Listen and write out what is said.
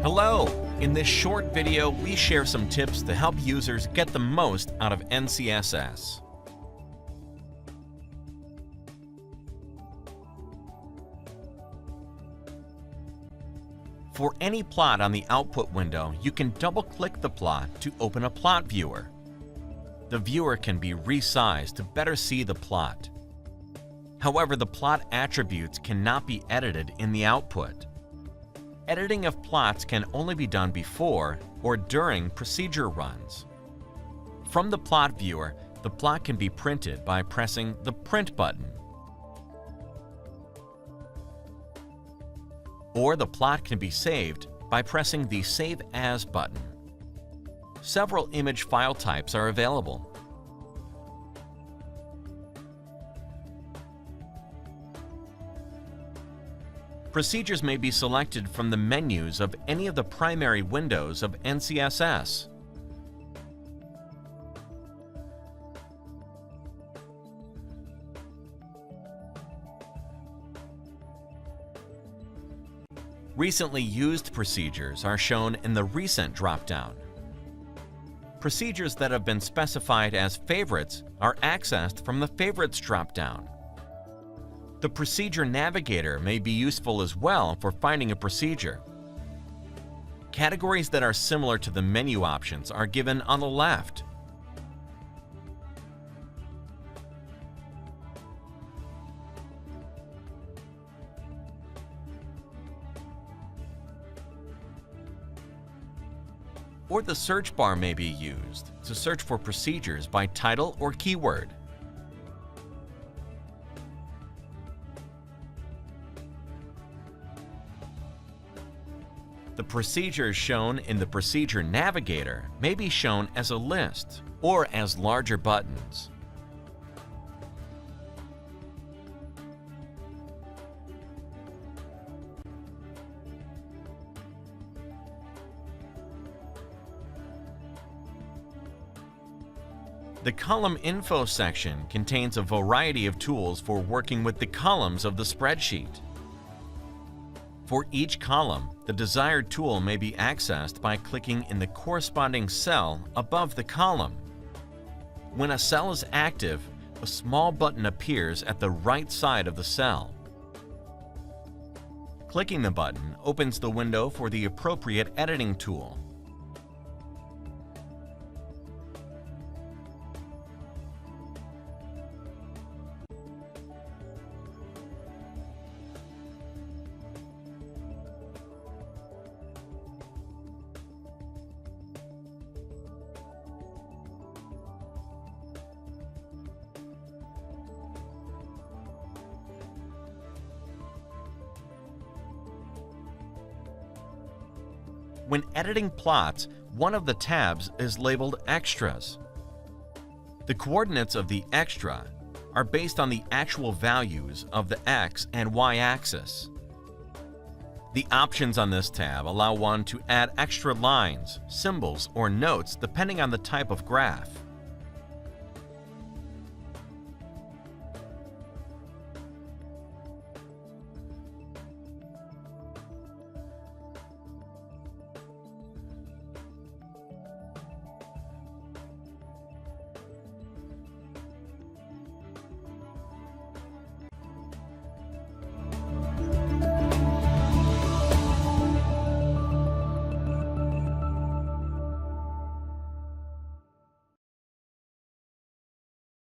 Hello! In this short video, we share some tips to help users get the most out of NCSS. For any plot on the output window, you can double-click the plot to open a plot viewer. The viewer can be resized to better see the plot. However, the plot attributes cannot be edited in the output. Editing of plots can only be done before or during procedure runs. From the plot viewer, the plot can be printed by pressing the Print button. Or the plot can be saved by pressing the Save As button. Several image file types are available. Procedures may be selected from the menus of any of the primary windows of NCSS. Recently used procedures are shown in the Recent drop-down. Procedures that have been specified as favorites are accessed from the Favorites drop-down. The Procedure Navigator may be useful as well for finding a procedure. Categories that are similar to the menu options are given on the left. Or the search bar may be used to search for procedures by title or keyword. The procedures shown in the Procedure Navigator may be shown as a list or as larger buttons. The Column Info section contains a variety of tools for working with the columns of the spreadsheet. For each column, the desired tool may be accessed by clicking in the corresponding cell above the column. When a cell is active, a small button appears at the right side of the cell. Clicking the button opens the window for the appropriate editing tool. When editing plots, one of the tabs is labeled Extras. The coordinates of the extra are based on the actual values of the X and Y axis. The options on this tab allow one to add extra lines, symbols, or notes depending on the type of graph.